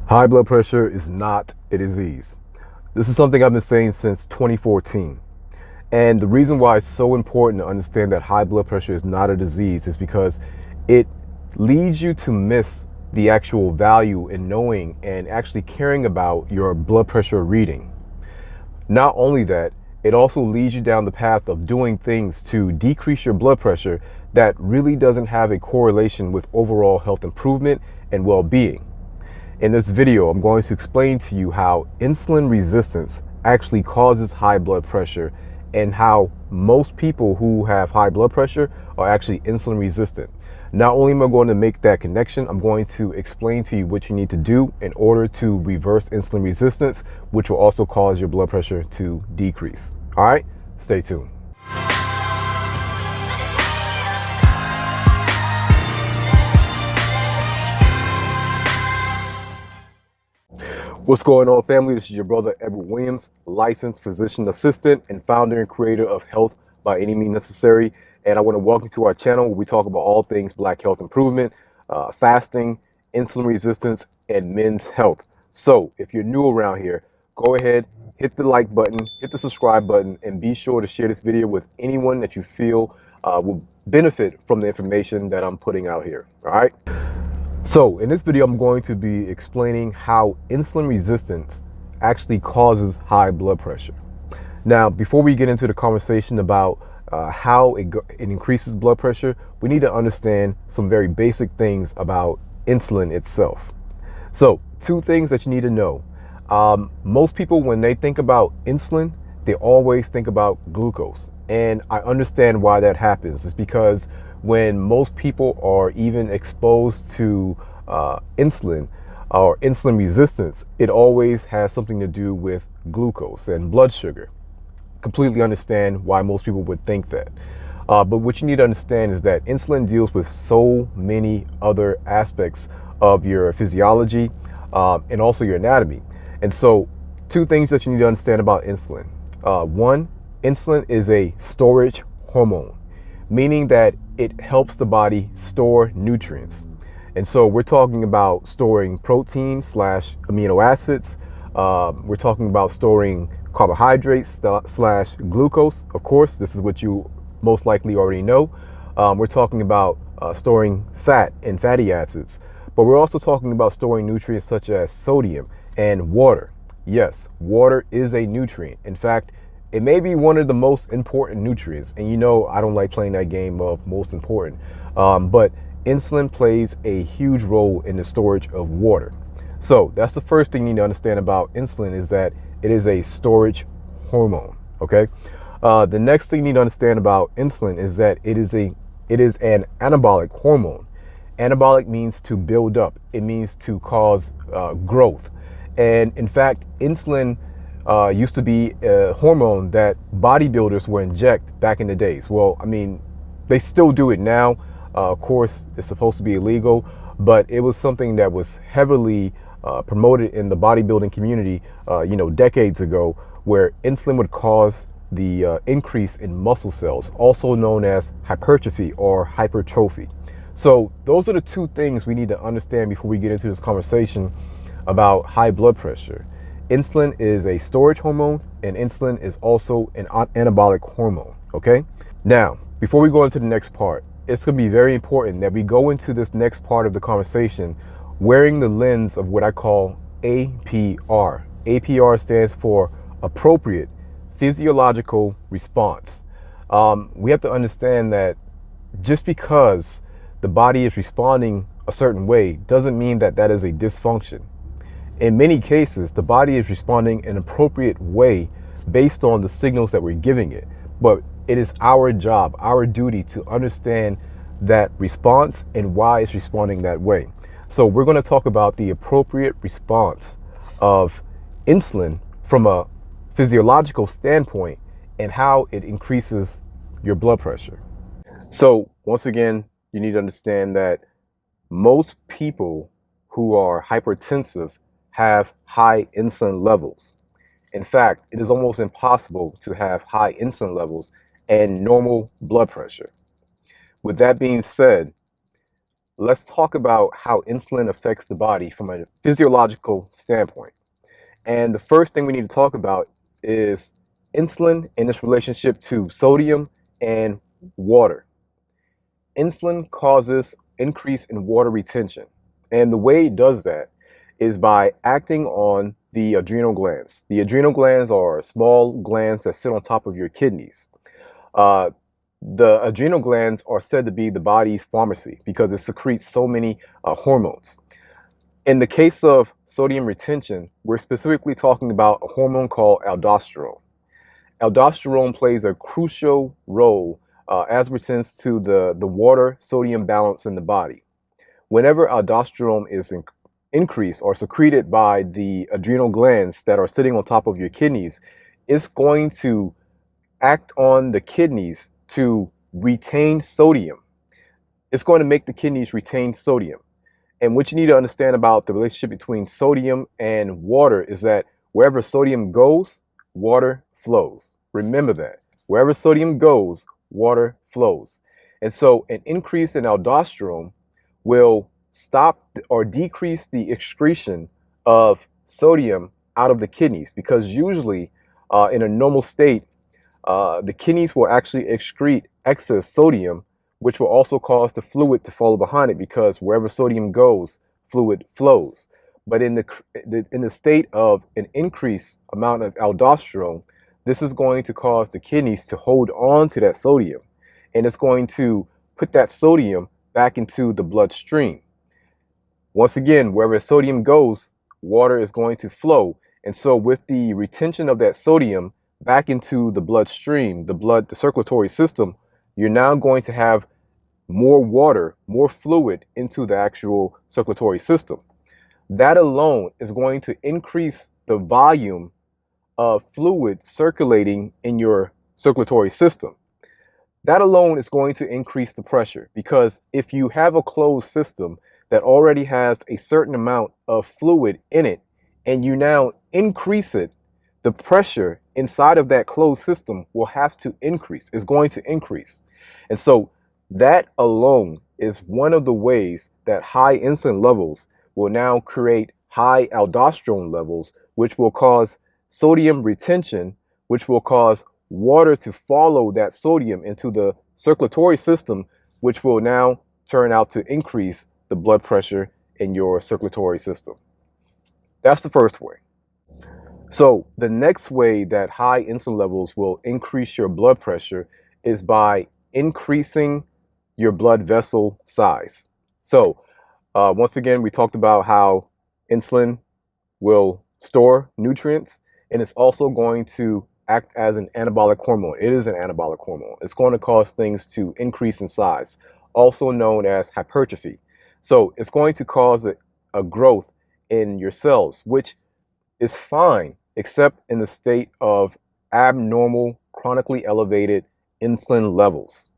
High blood pressure is not a disease. This is something I've been saying since 2014. And the reason why it's so important to understand that high blood pressure is not a disease is because it leads you to miss the actual value in knowing and actually caring about your blood pressure reading. Not only that, it also leads you down the path of doing things to decrease your blood pressure that really doesn't have a correlation with overall health improvement and well-being. In this video, I'm going to explain to you how insulin resistance actually causes high blood pressure and how most people who have high blood pressure are actually insulin resistant. Not only am I going to make that connection, I'm going to explain to you what you need to do in order to reverse insulin resistance, which will also cause your blood pressure to decrease. All right, stay tuned. What's going on, family? This is your brother, Edward Williams, licensed physician assistant and founder and creator of Health by Any Means Necessary. And I want to welcome you to our channel where we talk about all things Black health improvement, fasting, insulin resistance, and men's health. So if you're new around here, go ahead, hit the like button, hit the subscribe button, and be sure to share this video with anyone that you feel will benefit from the information that I'm putting out here. All right. So in this video, I'm going to be explaining how insulin resistance actually causes high blood pressure. Now, before we get into the conversation about how it increases blood pressure, we need to understand some very basic things about insulin itself. So, two things that you need to know. Most people, when they think about insulin, they always think about glucose. And I understand why that happens. It's because when most people are even exposed to insulin or insulin resistance, it always has something to do with glucose and blood sugar. Completely understand why most people would think that. But what you need to understand is that insulin deals with so many other aspects of your physiology and also your anatomy. And so two things that you need to understand about insulin. One, insulin is a storage hormone, meaning that it helps the body store nutrients. And so we're talking about storing protein / amino acids. We're talking about storing carbohydrates / glucose. Of course, this is what you most likely already know. We're talking about storing fat and fatty acids. But we're also talking about storing nutrients such as sodium and water. Yes, water is a nutrient. In fact, it may be one of the most important nutrients. And you know, I don't like playing that game of most important. But insulin plays a huge role in the storage of water. So that's the first thing you need to understand about insulin, is that it is a storage hormone. Okay. The next thing you need to understand about insulin is that it is an anabolic hormone. Anabolic means to build up. It means to cause growth. And in fact, insulin used to be a hormone that bodybuilders would inject back in the days. Well, I mean, they still do it now. Of course, it's supposed to be illegal, but it was something that was heavily promoted in the bodybuilding community, decades ago, where insulin would cause the increase in muscle cells, also known as hypertrophy or hypertrophy. So those are the two things we need to understand before we get into this conversation about high blood pressure. Insulin is a storage hormone, and insulin is also an anabolic hormone. Okay. Now, before we go into the next part, it's going to be very important that we go into this next part of the conversation wearing the lens of what I call APR. APR stands for appropriate physiological response. We have to understand that just because the body is responding a certain way doesn't mean that that is a dysfunction. In many cases, the body is responding in an appropriate way based on the signals that we're giving it. But it is our job, our duty to understand that response and why it's responding that way. So we're going to talk about the appropriate response of insulin from a physiological standpoint and how it increases your blood pressure. So once again, you need to understand that most people who are hypertensive have high insulin levels. In fact, it is almost impossible to have high insulin levels and normal blood pressure. With that being said, let's talk about how insulin affects the body from a physiological standpoint. And the first thing we need to talk about is insulin and its relationship to sodium and water. Insulin causes increase in water retention. And the way it does that is by acting on the adrenal glands. The adrenal glands are small glands that sit on top of your kidneys. Uh, the adrenal glands are said to be the body's pharmacy because it secretes so many hormones. In the case of sodium retention, we're specifically talking about a hormone called aldosterone. Aldosterone plays a crucial role as pertains to the water sodium balance in the body. Whenever aldosterone is increased or secreted by the adrenal glands that are sitting on top of your kidneys, it's going to act on the kidneys to retain sodium. It's going to make the kidneys retain sodium. And what you need to understand about the relationship between sodium and water is that wherever sodium goes, water flows. Remember that. Wherever sodium goes, water flows. And so an increase in aldosterone will stop or decrease the excretion of sodium out of the kidneys, because usually in a normal state, the kidneys will actually excrete excess sodium, which will also cause the fluid to follow behind it, because wherever sodium goes, fluid flows. But in the state of an increased amount of aldosterone, this is going to cause the kidneys to hold on to that sodium, and it's going to put that sodium back into the bloodstream. Once again, wherever sodium goes, water is going to flow. And so with the retention of that sodium back into the bloodstream, the circulatory system, you're now going to have more water, more fluid into the actual circulatory system. That alone is going to increase the volume of fluid circulating in your circulatory system. That alone is going to increase the pressure, because if you have a closed system that already has a certain amount of fluid in it and you now increase it, the pressure inside of that closed system will have to increase. It's going to increase. And so that alone is one of the ways that high insulin levels will now create high aldosterone levels, which will cause sodium retention, which will cause water to follow that sodium into the circulatory system, which will now turn out to increase the blood pressure in your circulatory system. That's the first way. So the next way that high insulin levels will increase your blood pressure is by increasing your blood vessel size. So once again, we talked about how insulin will store nutrients, and it's also going to act as an anabolic hormone. It is an anabolic hormone. It's going to cause things to increase in size, also known as hypertrophy. So it's going to cause a growth in your cells, which is fine, except in the state of abnormal, chronically elevated insulin levels.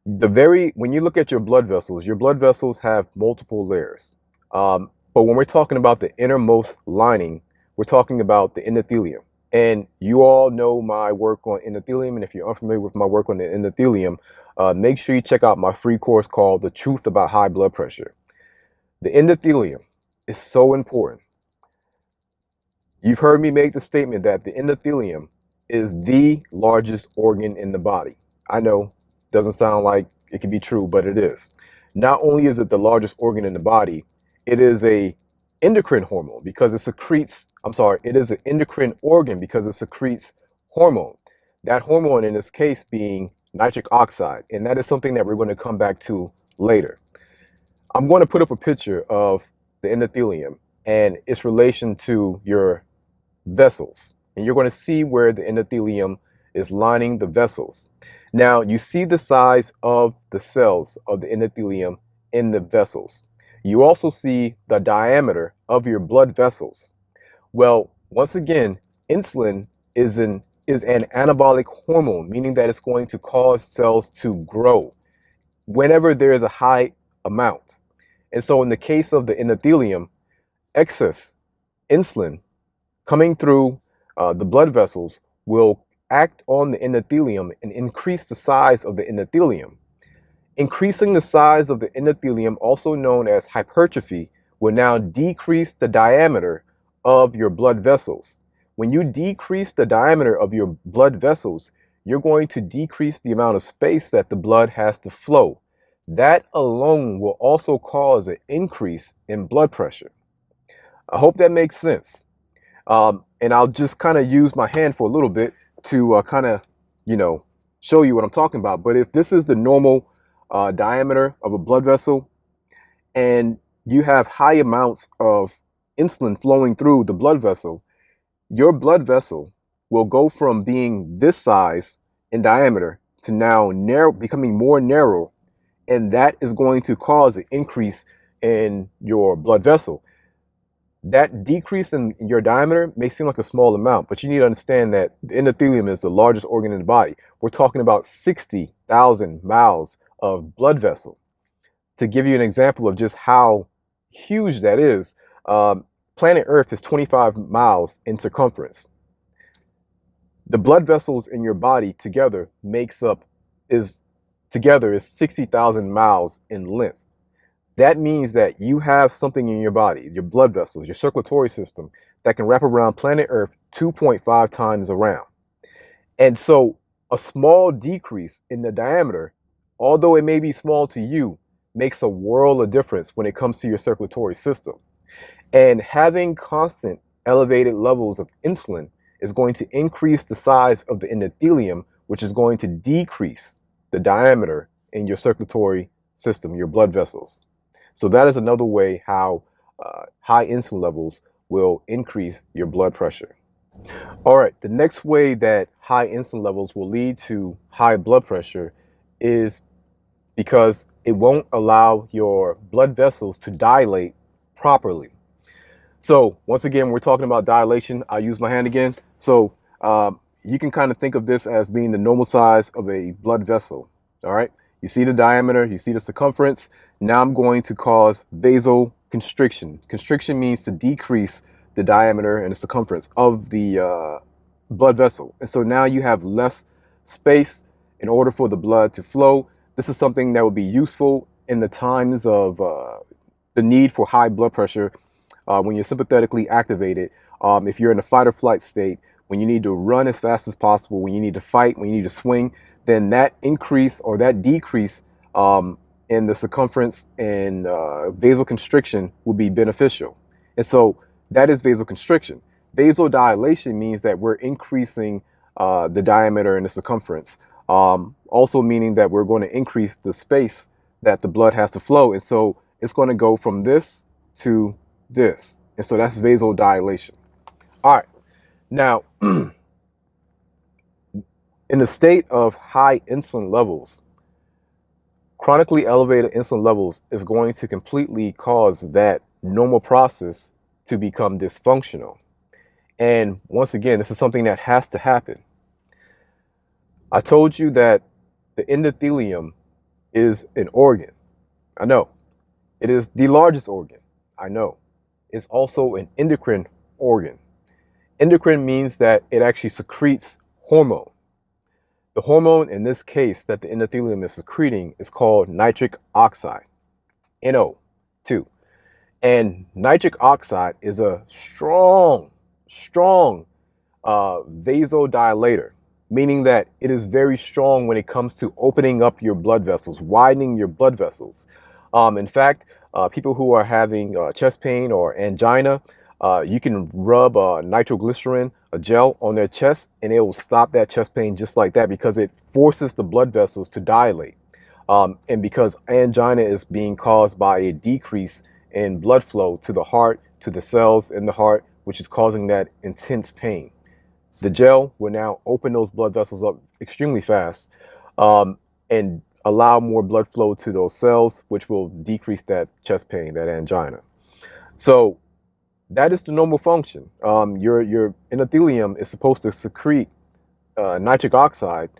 When you look at your blood vessels have multiple layers. But when we're talking about the innermost lining, we're talking about the endothelium. And you all know my work on endothelium. And if you're unfamiliar with my work on the endothelium, make sure you check out my free course called The Truth About High Blood Pressure. The endothelium is so important. You've heard me make the statement that the endothelium is the largest organ in the body. I know, doesn't sound like it can be true, but it is. Not only is it the largest organ in the body, it is a endocrine hormone because it secretes, it is an endocrine organ because it secretes hormone. That hormone in this case being nitric oxide, and that is something that we're going to come back to later. I'm going to put up a picture of the endothelium and its relation to your vessels, and you're going to see where the endothelium is lining the vessels. Now you see the size of the cells of the endothelium in the vessels. You also see the diameter of your blood vessels. Well, once again, insulin is an anabolic hormone, meaning that it's going to cause cells to grow whenever there is a high amount. And so in the case of the endothelium, excess insulin coming through the blood vessels will act on the endothelium and increase the size of the endothelium. Increasing the size of the endothelium, also known as hypertrophy, will now decrease the diameter of your blood vessels. When you decrease the diameter of your blood vessels, you're going to decrease the amount of space that the blood has to flow. That alone will also cause an increase in blood pressure. I hope that makes sense. And I'll just kind of use my hand for a little bit to kind of, you know, show you what I'm talking about. But if this is the normal diameter of a blood vessel and you have high amounts of insulin flowing through the blood vessel, your blood vessel will go from being this size in diameter to now narrow, becoming more narrow, and that is going to cause an increase in your blood vessel. That decrease in your diameter may seem like a small amount, but you need to understand that the endothelium is the largest organ in the body. We're talking about 60,000 miles of blood vessel. To give you an example of just how huge that is, planet Earth is 25 miles in circumference. The blood vessels in your body together is 60,000 miles in length. That means that you have something in your body, your blood vessels, your circulatory system, that can wrap around planet Earth 2.5 times around. And so a small decrease in the diameter, although it may be small to you, makes a world of difference when it comes to your circulatory system. And having constant elevated levels of insulin is going to increase the size of the endothelium, which is going to decrease the diameter in your circulatory system, your blood vessels. So that is another way how high insulin levels will increase your blood pressure. All right, the next way that high insulin levels will lead to high blood pressure is because it won't allow your blood vessels to dilate properly. So once again, we're talking about dilation. I'll use my hand again. So you can kind of think of this as being the normal size of a blood vessel. All right. You see the diameter, you see the circumference. Now I'm going to cause vasoconstriction. Constriction means to decrease the diameter and the circumference of the blood vessel. And so now you have less space in order for the blood to flow. This is something that would be useful in the times of the need for high blood pressure when you're sympathetically activated, if you're in a fight or flight state, when you need to run as fast as possible, when you need to fight, when you need to swing, then that increase or that decrease in the circumference and vasoconstriction will be beneficial. And so that is vasoconstriction. Vasodilation means that we're increasing the diameter and the circumference, also meaning that we're going to increase the space that the blood has to flow. And so it's going to go from this to this. And so that's vasodilation. All right. Now, in the state of high insulin levels, chronically elevated insulin levels is going to completely cause that normal process to become dysfunctional. And once again, this is something that has to happen. I told you that the endothelium is an organ. I know. It is the largest organ. I know. It's also an endocrine organ. Endocrine means that it actually secretes hormone. The hormone in this case that the endothelium is secreting is called nitric oxide, NO2. And nitric oxide is a strong vasodilator, meaning that it is very strong when it comes to opening up your blood vessels, widening your blood vessels. In fact, people who are having chest pain or angina, you can rub nitroglycerin, a gel, on their chest, and it will stop that chest pain just like that because it forces the blood vessels to dilate. And because angina is being caused by a decrease in blood flow to the heart, to the cells in the heart, which is causing that intense pain. The gel will now open those blood vessels up extremely fast and allow more blood flow to those cells, which will decrease that chest pain, that angina. So that is the normal function. Your endothelium is supposed to secrete nitric oxide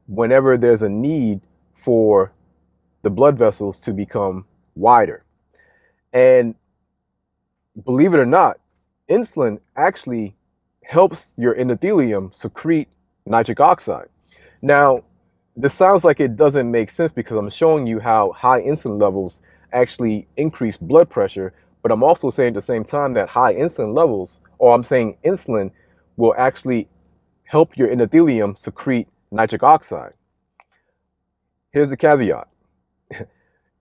whenever there's a need for the blood vessels to become wider. And believe it or not, insulin actually helps your endothelium secrete nitric oxide. Now, this sounds like it doesn't make sense because I'm showing you how high insulin levels actually increase blood pressure, but I'm also saying at the same time that high insulin levels, or I'm saying insulin, will actually help your endothelium secrete nitric oxide. Here's the caveat.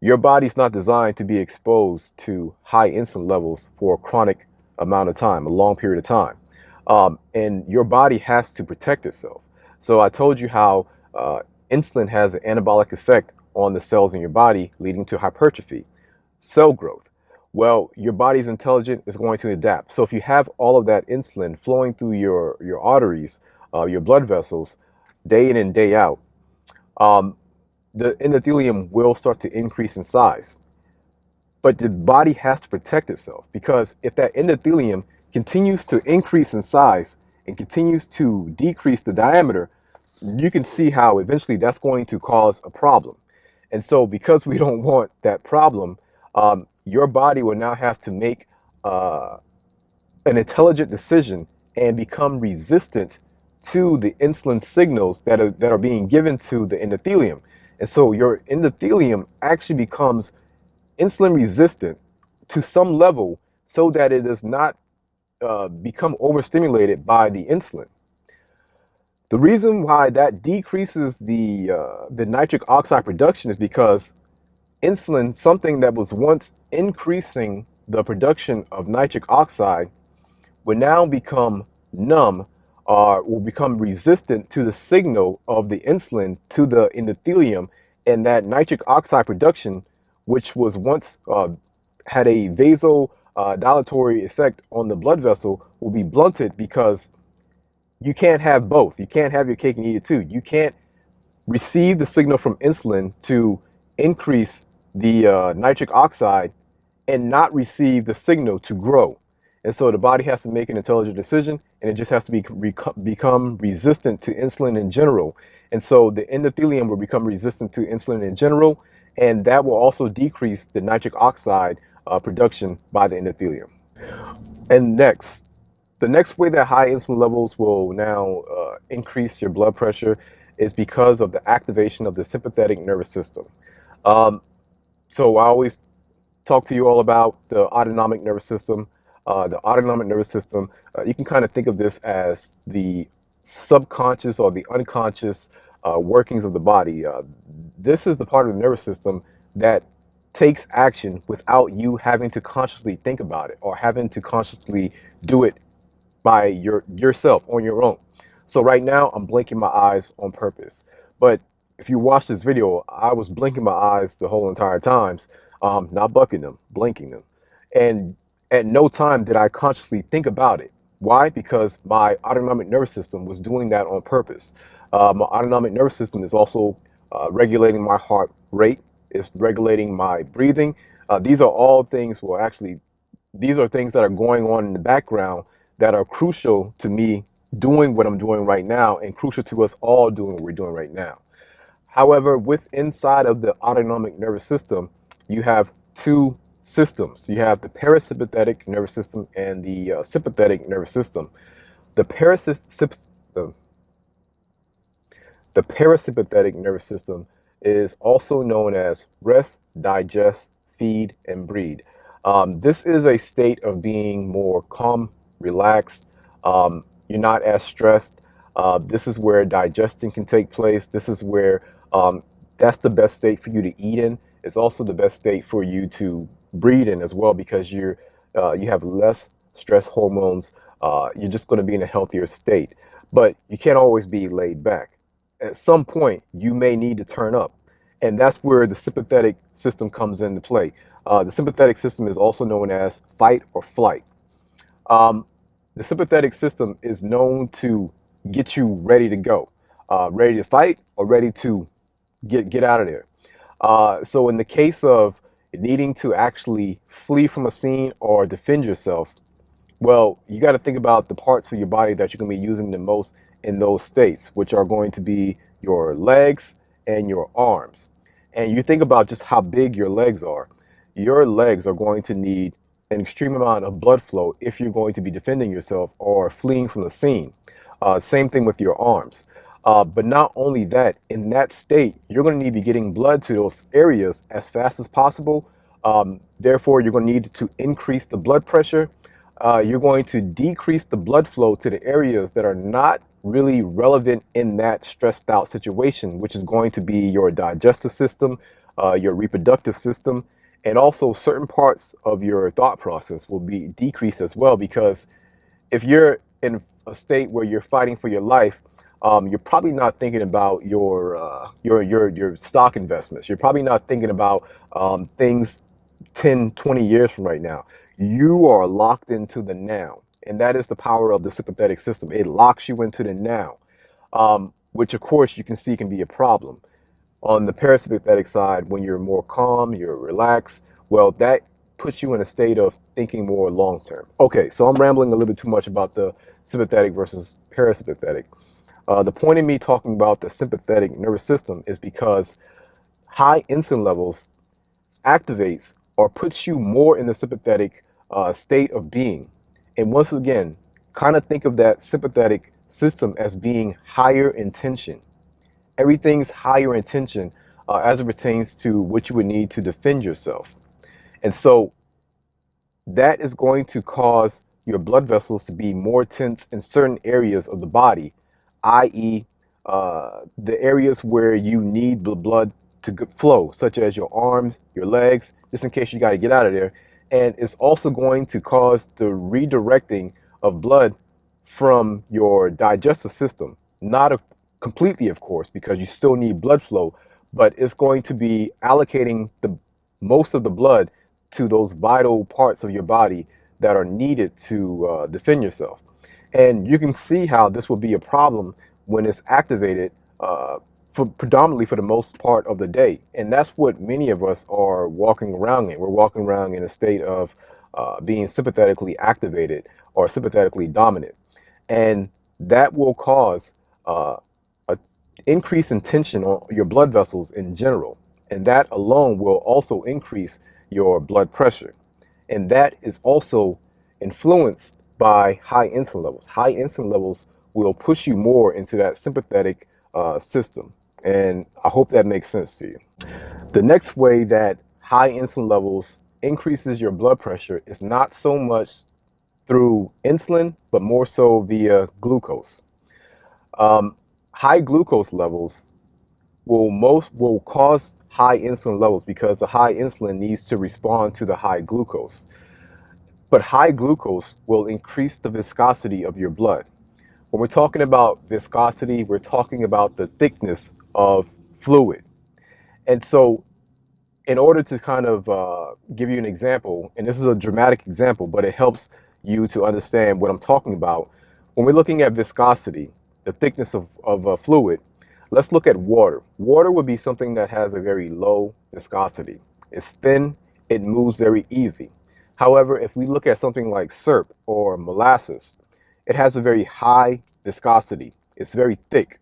Your body's not designed to be exposed to high insulin levels for a chronic amount of time, a long period of time. And your body has to protect itself. So I told you how insulin has an anabolic effect on the cells in your body, leading to hypertrophy, cell growth. Well, your body's intelligent, is going to adapt. So if you have all of that insulin flowing through your arteries, your blood vessels, day in and day out, um, the endothelium will start to increase in size. But the body has to protect itself, because if that endothelium continues to increase in size and continues to decrease the diameter, you can see how eventually that's going to cause a problem. And so because we don't want that problem, your body will now have to make uh, an intelligent decision and become resistant to the insulin signals that are being given to the endothelium. And so your endothelium actually becomes insulin resistant to some level so that it does not become overstimulated by the insulin. The reason why that decreases the nitric oxide production is because insulin, something that was once increasing the production of nitric oxide, will now become numb or will become resistant to the signal of the insulin to the endothelium, and that nitric oxide production, which was once had a vasodilatory effect on the blood vessel, will be blunted because you can't have both. You can't have your cake and eat it too. You can't receive the signal from insulin to increase the nitric oxide and not receive the signal to grow. And so the body has to make an intelligent decision, and it just has to become resistant to insulin in general. And so the endothelium will become resistant to insulin in general, and that will also decrease the nitric oxide production by the endothelium. And the next way that high insulin levels will now increase your blood pressure is because of the activation of the sympathetic nervous system. Um, so I always talk to you all about the autonomic nervous system. The autonomic nervous system, you can kind of think of this as the subconscious or the unconscious workings of the body. This is the part of the nervous system that takes action without you having to consciously think about it or having to consciously do it by yourself on your own. So right now I'm blinking my eyes on purpose. But if you watch this video, I was blinking my eyes the whole entire times, not bucking them, blinking them. And at no time did I consciously think about it. Why? Because my autonomic nervous system was doing that on purpose. My autonomic nervous system is also regulating my heart rate, it's regulating my breathing. These are all things, well, actually, these are things that are going on in the background that are crucial to me doing what I'm doing right now, and crucial to us all doing what we're doing right now. However, with inside of the autonomic nervous system, you have two systems. You have the parasympathetic nervous system and the sympathetic nervous system. The, parasys- the, the parasympathetic nervous system is also known as rest, digest, feed, and breed. This is a state of being more calm, relaxed. You're not as stressed. This is where digestion can take place. This is where that's the best state for you to eat in. It's also the best state for you to breed in as well, because you have less stress hormones. You're just going to be in a healthier state. But you can't always be laid back. At some point, you may need to turn up. And that's where the sympathetic system comes into play. The sympathetic system is also known as fight or flight. Um, the sympathetic system is known to get you ready to go, ready to fight or ready to get out of there. So in the case of needing to actually flee from a scene or defend yourself, well, you got to think about the parts of your body that you're going to be using the most in those states, which are going to be your legs and your arms. And you think about just how big your legs are. Your legs are going to need an extreme amount of blood flow if you're going to be defending yourself or fleeing from the scene. Same thing with your arms. But not only that, in that state, you're going to need to be getting blood to those areas as fast as possible. Therefore, you're going to need to increase the blood pressure. You're going to decrease the blood flow to the areas that are not really relevant in that stressed out situation, which is going to be your digestive system, your reproductive system, and also certain parts of your thought process will be decreased as well. Because if you're in a state where you're fighting for your life, you're probably not thinking about your stock investments. You're probably not thinking about things 10, 20 years from right now. You are locked into the now. And that is the power of the sympathetic system. It locks you into the now, which of course you can see can be a problem. On the parasympathetic side, when you're more calm, you're relaxed, well, that puts you in a state of thinking more long term. Okay, so I'm rambling a little bit too much about the sympathetic versus parasympathetic. The point of me talking about the sympathetic nervous system is because high insulin levels activates or puts you more in the sympathetic state of being. And once again, kind of think of that sympathetic system as being higher intention. Everything's higher intention as it pertains to what you would need to defend yourself. And so that is going to cause your blood vessels to be more tense in certain areas of the body, i.e., the areas where you need the blood to flow, such as your arms, your legs, just in case you got to get out of there. And it's also going to cause the redirecting of blood from your digestive system, not completely, of course, because you still need blood flow, but it's going to be allocating the most of the blood to those vital parts of your body that are needed to defend yourself. And you can see how this will be a problem when it's activated for predominantly for the most part of the day. And that's what many of us are walking around in. We're walking around in a state of being sympathetically activated or sympathetically dominant. And that will cause an increase in tension on your blood vessels in general. And that alone will also increase your blood pressure. And that is also influenced by high insulin levels. High insulin levels will push you more into that sympathetic system. And I hope that makes sense to you. The next way that high insulin levels increases your blood pressure is not so much through insulin, but more so via glucose. High glucose levels will cause high insulin levels because the high insulin needs to respond to the high glucose. But high glucose will increase the viscosity of your blood. When we're talking about viscosity, we're talking about the thickness of fluid. And so in order to kind of give you an example, and this is a dramatic example, but it helps you to understand what I'm talking about. When we're looking at viscosity, the thickness of a fluid, let's look at water. Water would be something that has a very low viscosity. It's thin, it moves very easy. However, if we look at something like syrup or molasses, it has a very high viscosity. It's very thick,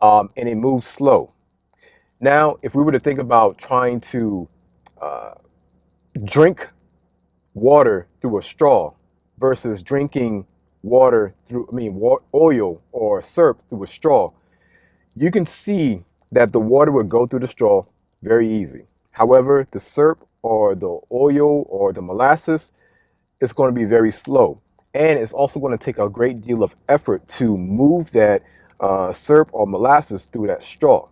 and it moves slow. Now, if we were to think about trying to drink water through a straw versus drinking water through, oil or syrup through a straw, you can see that the water would go through the straw very easy. However, the syrup or the oil or the molasses is going to be very slow. And it's also going to take a great deal of effort to move that syrup or molasses through that straw.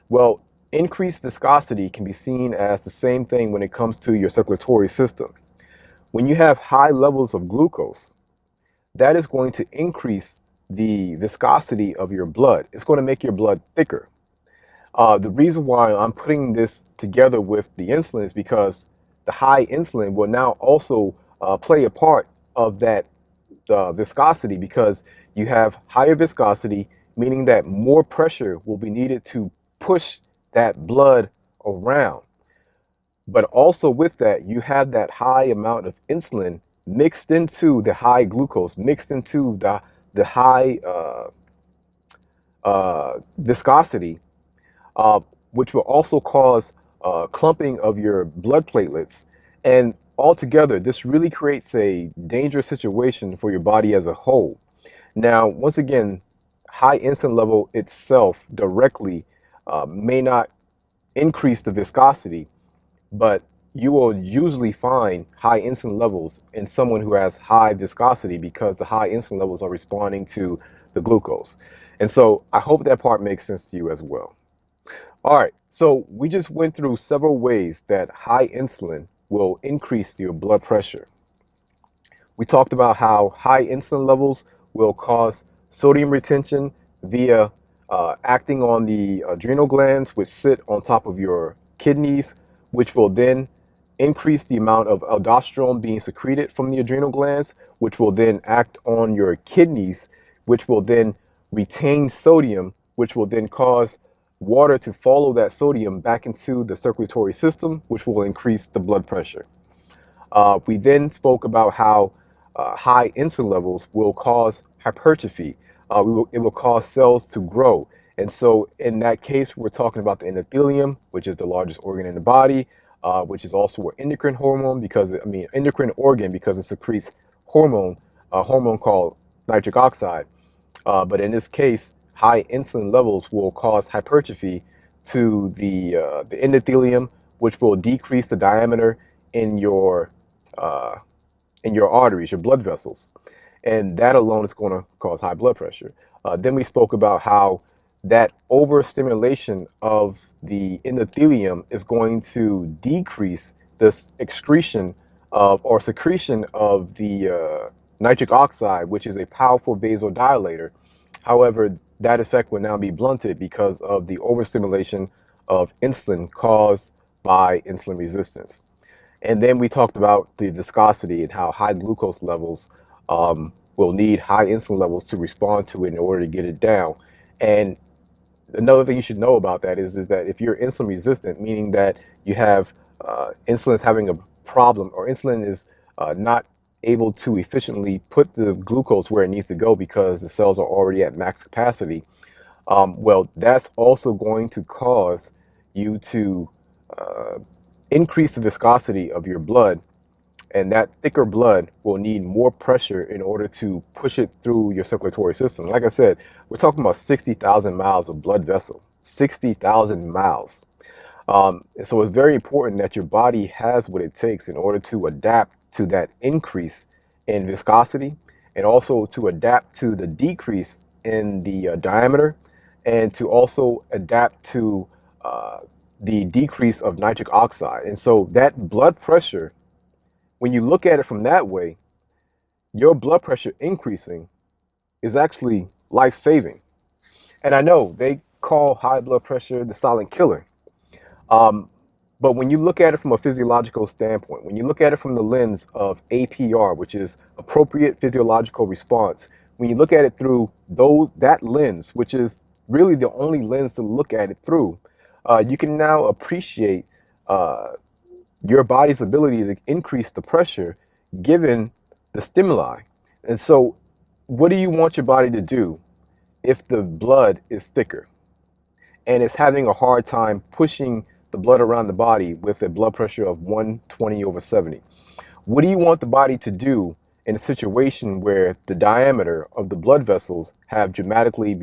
Well, increased viscosity can be seen as the same thing when it comes to your circulatory system. When you have high levels of glucose, that is going to increase the viscosity of your blood. It's going to make your blood thicker. The reason why I'm putting this together with the insulin is because the high insulin will now also play a part of that viscosity, because you have higher viscosity, meaning that more pressure will be needed to push that blood around. But also with that, you have that high amount of insulin mixed into the high glucose, mixed into the high viscosity, which will also cause clumping of your blood platelets. And altogether, this really creates a dangerous situation for your body as a whole. Now, once again, high insulin level itself directly may not increase the viscosity, but you will usually find high insulin levels in someone who has high viscosity because the high insulin levels are responding to the glucose. And so I hope that part makes sense to you as well. All right, so we just went through several ways that high insulin will increase your blood pressure. We talked about how high insulin levels will cause sodium retention via acting on the adrenal glands, which sit on top of your kidneys, which will then increase the amount of aldosterone being secreted from the adrenal glands, which will then act on your kidneys, which will then retain sodium, which will then cause water to follow that sodium back into the circulatory system, which will increase the blood pressure. We then spoke about how high insulin levels will cause hypertrophy. It will cause cells to grow. And so in that case, we're talking about the endothelium, which is the largest organ in the body, which is also an endocrine hormone endocrine organ because it secretes a hormone called nitric oxide. But in this case, high insulin levels will cause hypertrophy to the endothelium, which will decrease the diameter in your uh, in your arteries, your blood vessels, and that alone is going to cause high blood pressure. Then we spoke about how that overstimulation of the endothelium is going to decrease this excretion of or secretion of the nitric oxide, which is a powerful vasodilator. However, that effect will now be blunted because of the overstimulation of insulin caused by insulin resistance. And then we talked about the viscosity and how high glucose levels will need high insulin levels to respond to it in order to get it down. And another thing you should know about that is that if you're insulin resistant, meaning that you have insulin is having a problem or insulin is not able to efficiently put the glucose where it needs to go because the cells are already at max capacity, well, that's also going to cause you to increase the viscosity of your blood, and that thicker blood will need more pressure in order to push it through your circulatory system. Like I said, we're talking about 60,000 miles of blood vessel, 60,000 miles. And so it's very important that your body has what it takes in order to adapt to that increase in viscosity and also to adapt to the decrease in the diameter and to also adapt to the decrease of nitric oxide. And so that blood pressure, when you look at it from that way, your blood pressure increasing is actually life-saving. And I know they call high blood pressure the silent killer. But when you look at it from a physiological standpoint, when you look at it from the lens of APR, which is appropriate physiological response, when you look at it through that lens, which is really the only lens to look at it through, you can now appreciate your body's ability to increase the pressure given the stimuli. And so, what do you want your body to do if the blood is thicker and it's having a hard time pushing the blood around the body with a blood pressure of 120/70? What do you want the body to do in a situation where the diameter of the blood vessels have dramatically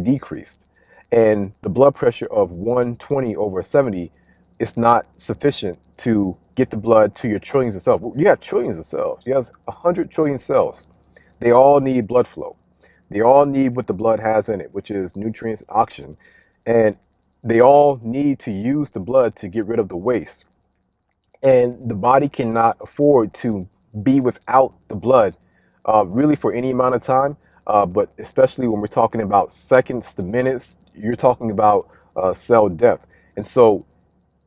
decreased, and the blood pressure of 120/70 is not sufficient to get the blood to your trillions of cells? You have trillions of cells. You have 100 trillion cells. They all need blood flow. They all need what the blood has in it, which is nutrients and oxygen. And they all need to use the blood to get rid of the waste. And the body cannot afford to be without the blood really for any amount of time. But especially when we're talking about seconds to minutes, you're talking about cell death. And so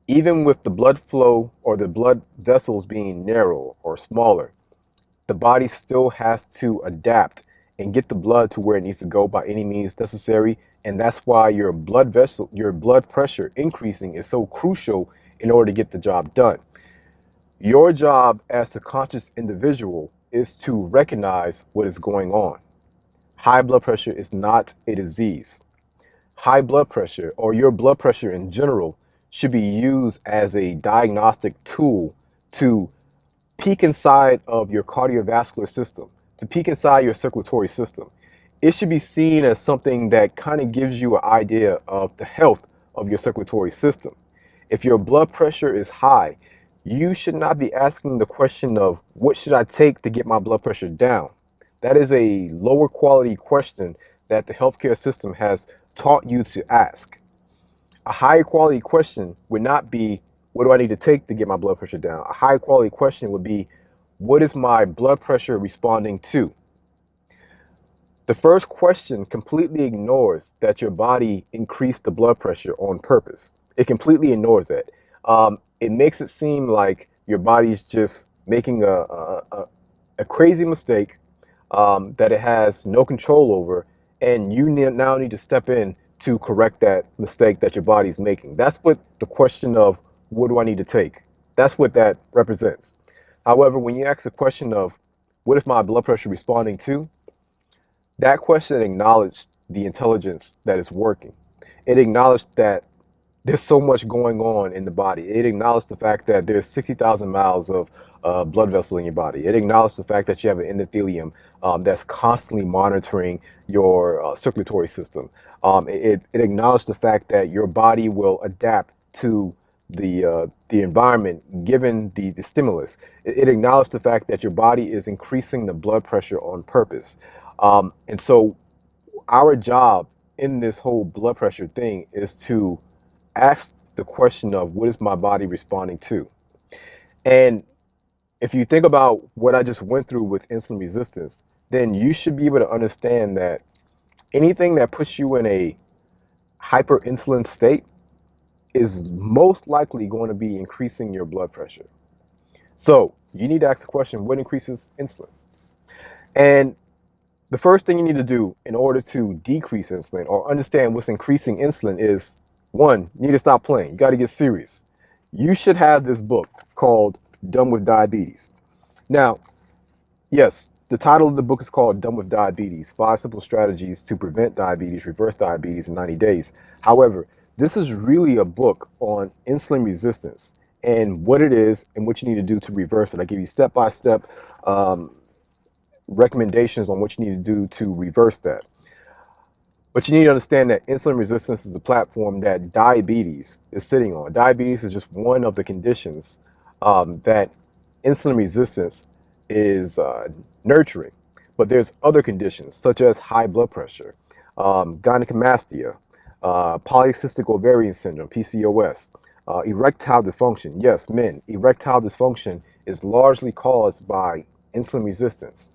even with the blood flow or the blood vessels being narrow or smaller, the body still has to adapt and get the blood to where it needs to go by any means necessary. And that's why your blood pressure increasing is so crucial in order to get the job done. Your job as the conscious individual is to recognize what is going on. High blood pressure is not a disease. High blood pressure, or your blood pressure in general, should be used as a diagnostic tool to peek inside of your cardiovascular system, to peek inside your circulatory system. it should be seen as something that kind of gives you an idea of the health of your circulatory system. If your blood pressure is high, you should not be asking the question of what should I take to get my blood pressure down. That is a lower quality question that the healthcare system has taught you to ask. A higher quality question would not be, what do I need to take to get my blood pressure down? A high quality question would be, what is my blood pressure responding to? The first question completely ignores that your body increased the blood pressure on purpose. It completely ignores that. It makes it seem like your body's just making a crazy mistake that it has no control over, and you now need to step in to correct that mistake that your body's making. That's what the question of what do I need to take? That's what that represents. However, when you ask the question of what is my blood pressure responding to, that question acknowledged the intelligence that is working. It acknowledged that there's so much going on in the body. It acknowledged the fact that there's 60,000 miles of blood vessel in your body. It acknowledged the fact that you have an endothelium that's constantly monitoring your circulatory system. It acknowledged the fact that your body will adapt to the environment given the stimulus. It acknowledged the fact that your body is increasing the blood pressure on purpose. And so our job in this whole blood pressure thing is to ask the question of what is my body responding to? And if you think about what I just went through with insulin resistance, then you should be able to understand that anything that puts you in a hyperinsulin state is most likely going to be increasing your blood pressure. So you need to ask the question, what increases insulin? And the first thing you need to do in order to decrease insulin or understand what's increasing insulin is, one, you need to stop playing. You got to get serious. You should have this book called Done with Diabetes. Now, yes, the title of the book is called Done with Diabetes, 5 Simple Strategies to Prevent Diabetes, Reverse Diabetes in 90 Days. However, this is really a book on insulin resistance and what it is and what you need to do to reverse it. I give you step-by-step recommendations on what you need to do to reverse that. But you need to understand that insulin resistance is the platform that diabetes is sitting on. Diabetes is just one of the conditions that insulin resistance is nurturing. But there's other conditions such as high blood pressure, gynecomastia, polycystic ovarian syndrome, PCOS, erectile dysfunction. Yes, men, erectile dysfunction is largely caused by insulin resistance.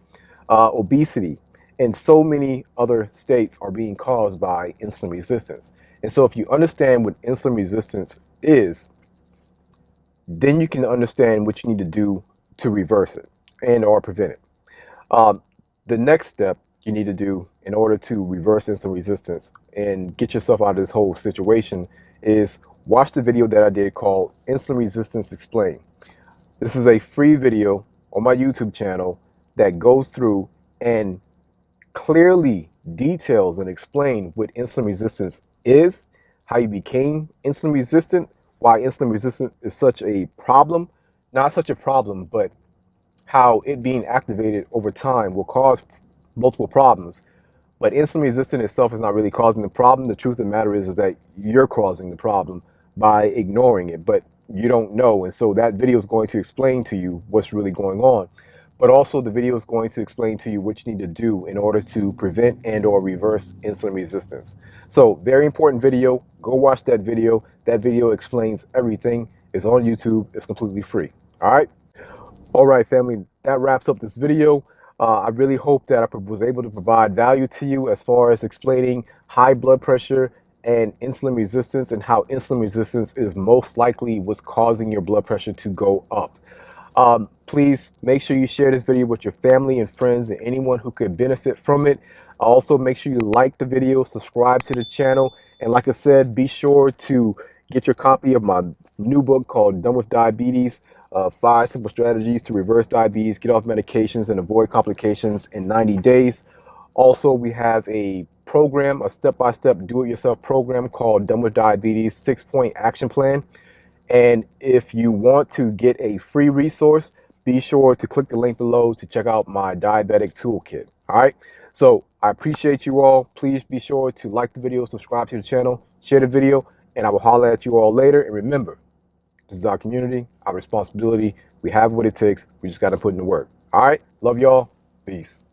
Obesity, and so many other states are being caused by insulin resistance. And so if you understand what insulin resistance is, then you can understand what you need to do to reverse it and or prevent it. The next step you need to do in order to reverse insulin resistance and get yourself out of this whole situation is watch the video that I did called Insulin Resistance Explained. This is a free video on my YouTube channel that goes through and clearly details and explain what insulin resistance is, how you became insulin resistant, why insulin resistance is such a problem, not such a problem, but how it being activated over time will cause multiple problems. But insulin resistance itself is not really causing the problem. The truth of the matter is that you're causing the problem by ignoring it, but you don't know. And so that video is going to explain to you what's really going on. But also the video is going to explain to you what you need to do in order to prevent and or reverse insulin resistance. So very important video. Go watch that video. That video explains everything. It's on YouTube. It's completely free. All right. All right, family. That wraps up this video. I really hope that I was able to provide value to you as far as explaining high blood pressure and insulin resistance and how insulin resistance is most likely what's causing your blood pressure to go up. Please make sure you share this video with your family and friends and anyone who could benefit from it. Also, make sure you like the video, subscribe to the channel, and like I said, be sure to get your copy of my new book called Done with Diabetes, 5 Simple Strategies to Reverse Diabetes, Get Off Medications, and Avoid Complications in 90 Days. Also, we have a program, a step-by-step do-it-yourself program called Done with Diabetes 6-Point Action Plan. And if you want to get a free resource, be sure to click the link below to check out my diabetic toolkit. All right. So I appreciate you all. Please be sure to like the video, subscribe to the channel, share the video, and I will holler at you all later. And remember, this is our community, our responsibility. We have what it takes. We just got to put in the work. All right. Love y'all. Peace.